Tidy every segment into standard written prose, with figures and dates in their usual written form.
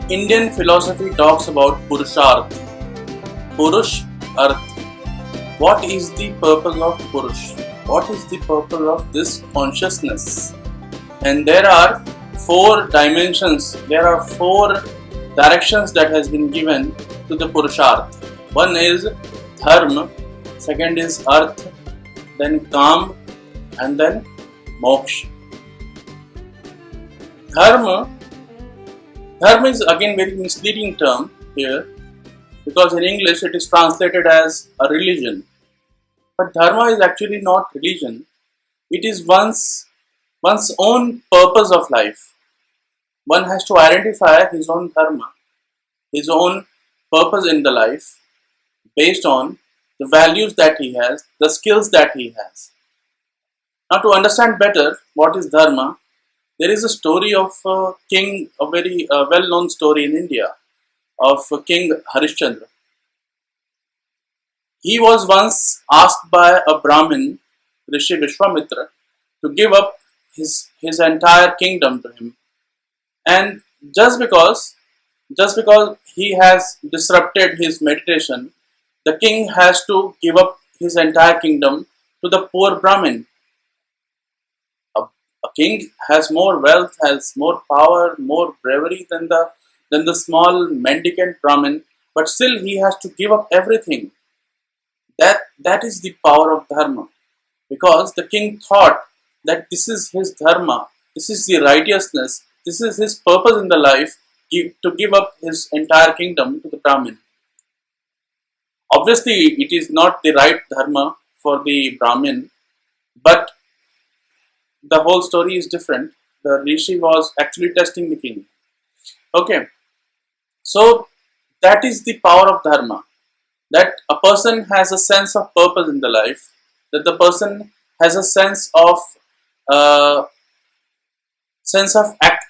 Indian philosophy talks about Purushartha. Purush, artha. What is the purpose of Purush? What is the purpose of this consciousness? And there are four dimensions, there are four directions that has been given to the Purushartha. One is dharma, second is artha, then kam, and then moksha. Dharma is again very misleading term here because in English it is translated as a religion. But dharma is actually not religion. It is one's own purpose of life. One has to identify his own dharma, his own purpose in the life based on the values that he has, the skills that he has. Now to understand better what is dharma, there is a story of a king, a very well-known story in India of King Harishchandra. He was once asked by a Brahmin, Rishi Vishwamitra, to give up his entire kingdom to him. And just because he has disrupted his meditation, the king has to give up his entire kingdom to the poor Brahmin. A king has more wealth, has more power, more bravery than the small mendicant Brahmin, but still he has to give up everything. That is the power of dharma, because the king thought that this is his dharma, this is the righteousness, this is his purpose in the life, to give up his entire kingdom to the Brahmin. Obviously, it is not the right dharma for the Brahmin, but the whole story is different. The Rishi was actually testing the king. Okay, so that is the power of dharma. That a person has a sense of purpose in the life, that the person has a sense of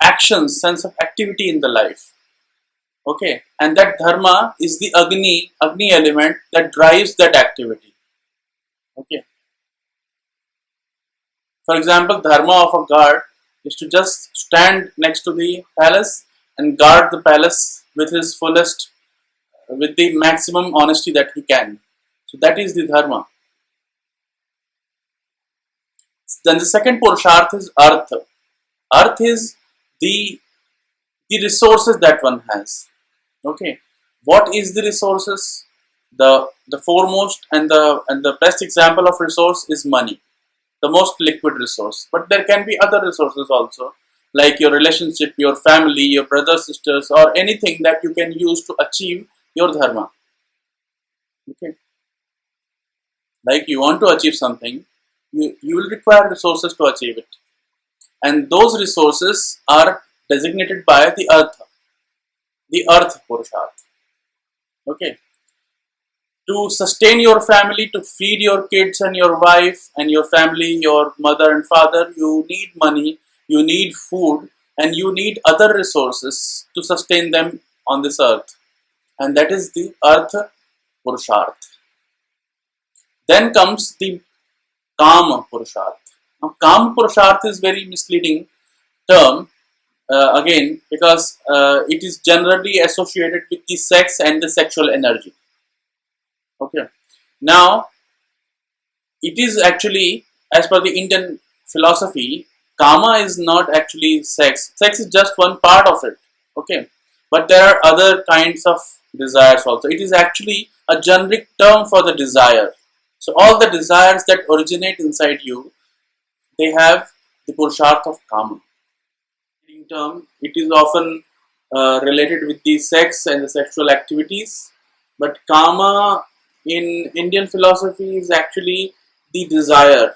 action, sense of activity in the life. Okay, and that dharma is the agni element that drives that activity. Okay. For example, dharma of a guard is to just stand next to the palace and guard the palace with his fullest, with the maximum honesty that he can. So that is the dharma. Then the second Purushartha is artha. Artha is the resources that one has. Okay, what is the resources? The foremost and the best example of resource is money, the most liquid resource. But there can be other resources also, like your relationship, your family, your brothers, sisters, or anything that you can use to achieve your dharma. Okay, like you want to achieve something, you will require resources to achieve it, and those resources are designated by the artha Purushartha. Okay, to sustain your family, to feed your kids and your wife and your family, your mother and father, you need money, you need food, and you need other resources to sustain them on this earth. And that is the artha Purushartha. Then comes the kama Purushartha. Now, kama Purushartha is very misleading term, again, because it is generally associated with the sex and the sexual energy. Okay. Now, it is actually, as per the Indian philosophy, kama is not actually sex. Sex is just one part of it. Okay. But there are other kinds of desires also. It is actually a generic term for the desire. So all the desires that originate inside you, they have the Purushartha of kama. Term, it is often related with the sex and the sexual activities, but kama in Indian philosophy is actually the desire,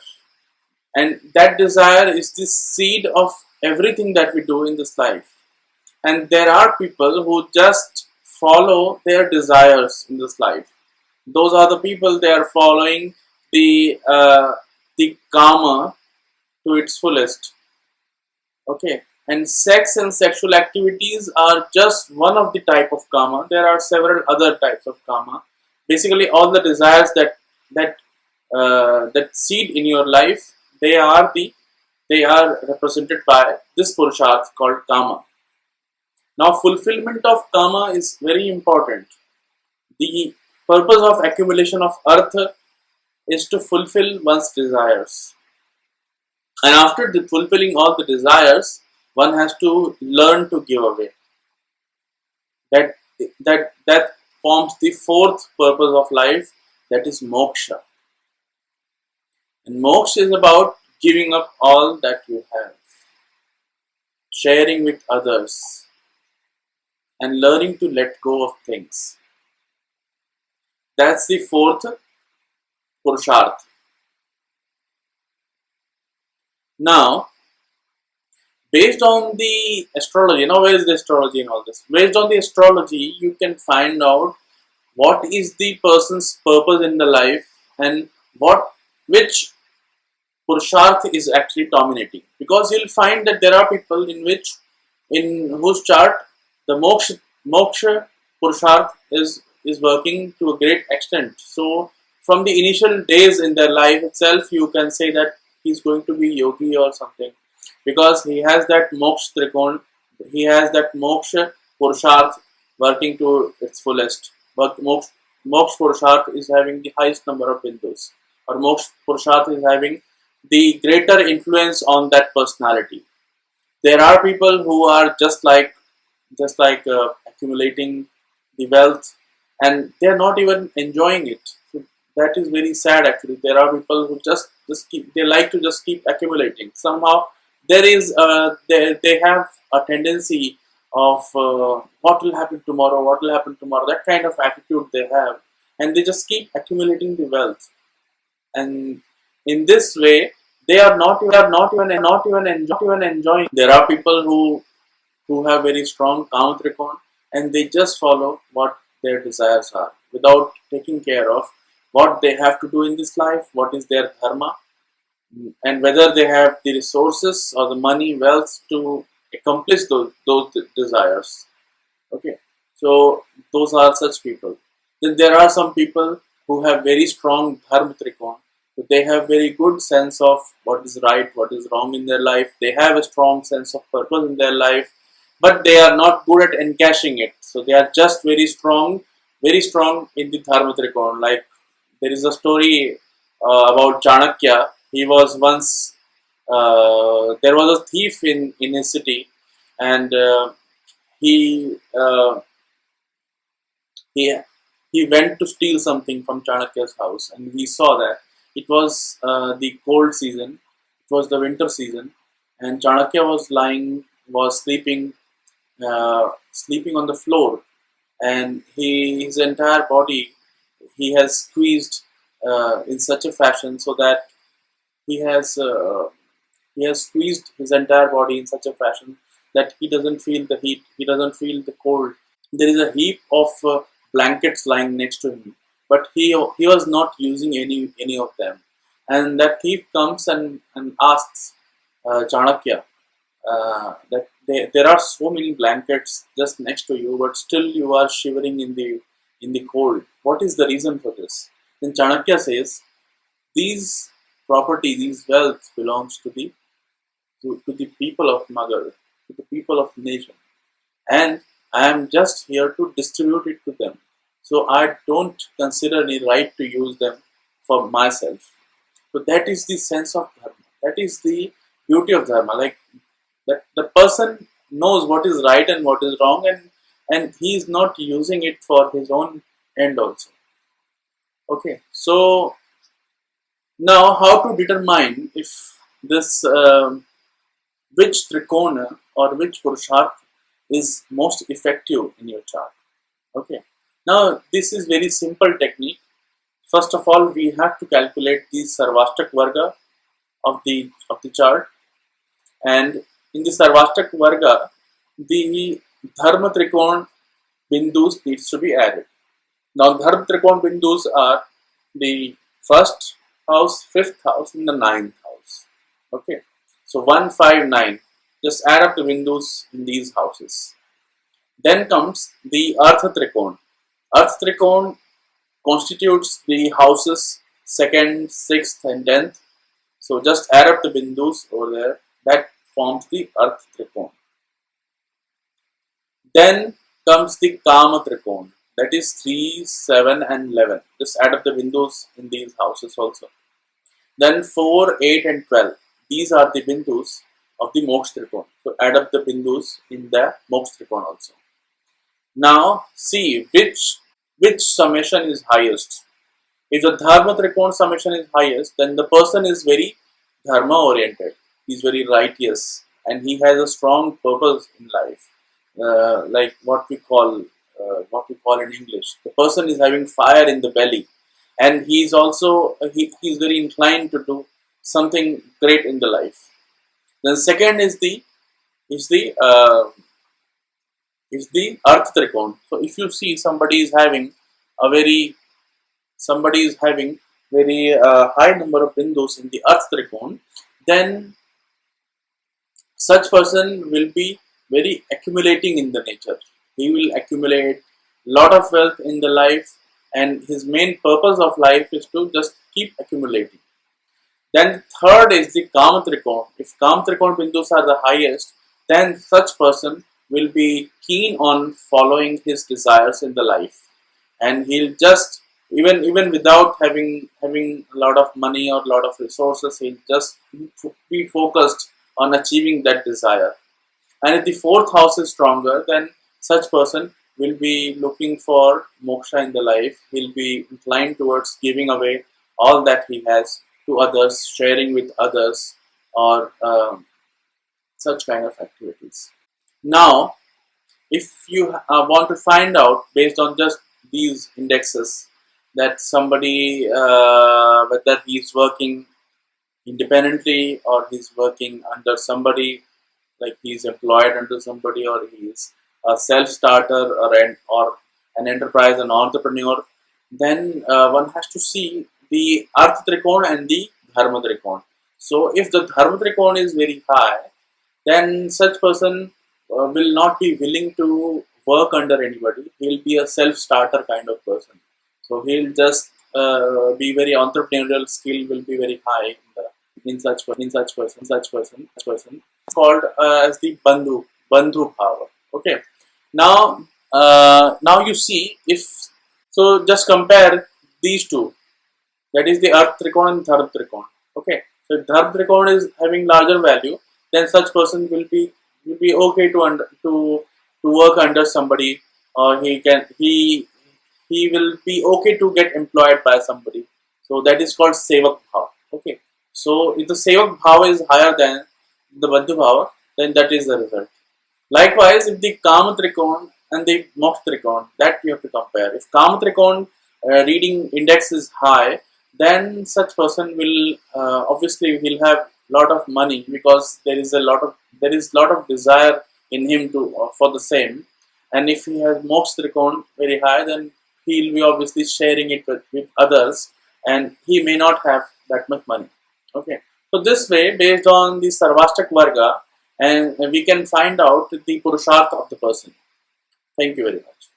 and that desire is the seed of everything that we do in this life. And there are people who just follow their desires in this life. Those are the people, they are following the kama to its fullest. Okay. And sex and sexual activities are just one of the type of kama. There are several other types of kama. Basically, all the desires that seed in your life, they are represented by this Purushartha called kama. Now, fulfillment of karma is very important. The purpose of accumulation of artha is to fulfill one's desires. And after fulfilling all the desires, one has to learn to give away. That that forms the fourth purpose of life, that is moksha. And moksha is about giving up all that you have, sharing with others, and learning to let go of things. That's the fourth Purushartha. Now, based on the astrology, now where is the astrology in all this? Based on the astrology, you can find out what is the person's purpose in the life and which Purushartha is actually dominating. Because you'll find that there are people in whose chart the moksha Purushartha is working to a great extent. So from the initial days in their life itself, you can say that he's going to be yogi or something, because he has that moksha trikon, he has that moksha Purushartha working to its fullest. But moksha Purushartha is having the highest number of bindus, or moksha Purushartha is having the greater influence on that personality. There are people who are just like accumulating the wealth, and they are not even enjoying it. So that is very sad. Actually, there are people who just keep, they like to just keep accumulating. Somehow there is they have a tendency of what will happen tomorrow, what will happen tomorrow. That kind of attitude they have, and they just keep accumulating the wealth. And in this way, they are not even enjoying. There are people who have very strong kama trikon, and they just follow what their desires are without taking care of what they have to do in this life, what is their dharma, and whether they have the resources or the money, wealth to accomplish those desires. Okay, so those are such people. Then there are some people who have very strong dharma trikon. So they have very good sense of what is right, what is wrong in their life. They have a strong sense of purpose in their life, but they are not good at encashing it. So they are just very strong in the dharma trikon. Like there is a story about Chanakya. He was once there was a thief in his city, and he uh, he he went to steal something from Chanakya's house, and he saw that it was the cold season, it was the winter season, and Chanakya was sleeping on the floor, and his entire body he has squeezed in such a fashion so that he has uh, he has squeezed his entire body in such a fashion that he doesn't feel the heat, he doesn't feel the cold. There is a heap of blankets lying next to him, but he was not using any of them. And that thief comes and asks Chanakya that there are so many blankets just next to you, but still you are shivering in the cold. What is the reason for this? Then Chanakya says, these property, these wealth belongs to the people of Magar, to the people of nation, and I am just here to distribute it to them. So I don't consider any right to use them for myself. So that is the sense of dharma. That is the beauty of dharma. Like that the person knows what is right and what is wrong, and he is not using it for his own end also. Okay, so now how to determine if this which trikona or which purusharth is most effective in your chart. Okay, now this is very simple technique. First of all, we have to calculate the sarvashtakvarg of the chart, and in the sarvashtakvarg, the dharma trikon bindus needs to be added. Now, dharma trikon bindus are the first house, fifth house, and the ninth house. Okay, so 1, 5, 9. Just add up the bindus in these houses. Then comes the artha trikon. Artha trikon constitutes the houses 2nd, 6th, and 10th. So just add up the bindus over there. That forms the artha trikon. Then comes the Kama Trikona, that is 3, 7 and 11. Just add up the Bindus in these houses also. Then 4, 8 and 12. These are the Bindus of the Moksha Trikona. So add up the Bindus in the Moksha Trikona also. Now see which summation is highest. If the Dharma Trikona summation is highest, then the person is very Dharma oriented. He is very righteous and he has a strong purpose in life. Like what we call in English, the person is having fire in the belly, and he is also he is very inclined to do something great in the life. Then second is the artha trikona. So if you see somebody is having very high number of bindus in the artha trikona, then such person will be very accumulating in the nature. He will accumulate lot of wealth in the life, and his main purpose of life is to just keep accumulating. Then third is the Kama Trikona. If Kama Trikona bindus are the highest, then such person will be keen on following his desires in the life, and he'll just even without having a lot of money or a lot of resources, he'll just be focused on achieving that desire. And if the fourth house is stronger, then such person will be looking for moksha in the life. He'll be inclined towards giving away all that he has to others, sharing with others, or such kind of activities. Now, if you want to find out based on just these indexes that somebody, whether he's working independently or he's working under somebody, like he's employed under somebody, or he's a self-starter or an enterprise, an entrepreneur, then one has to see the artha trikona and the dharma trikona. So if the dharma trikona is very high, then such person will not be willing to work under anybody. He'll be a self-starter kind of person. So he'll just be very entrepreneurial skill will be very high in such person. Called as the bandhu bhava. Okay. Now you see, if so, just compare these two. That is the artha trikona and dharma trikona. Okay. So if dharma trikona is having larger value, then such person will be okay to work under somebody, or he will be okay to get employed by somebody. So that is called sevak bhava. Okay. So if the sevak bhava is higher than the bandhu bhava, then that is the result. Likewise, if the kama trikona and the moksha trikona, that you have to compare. If kama trikona reading index is high, then such person will obviously he'll have lot of money, because there is lot of desire in him to for the same. And if he has moksha trikona very high, then he'll be obviously sharing it with others, and he may not have that much money. Okay, so this way, based on the sarvashtakvarg, and we can find out the Purushartha of the person. Thank you very much.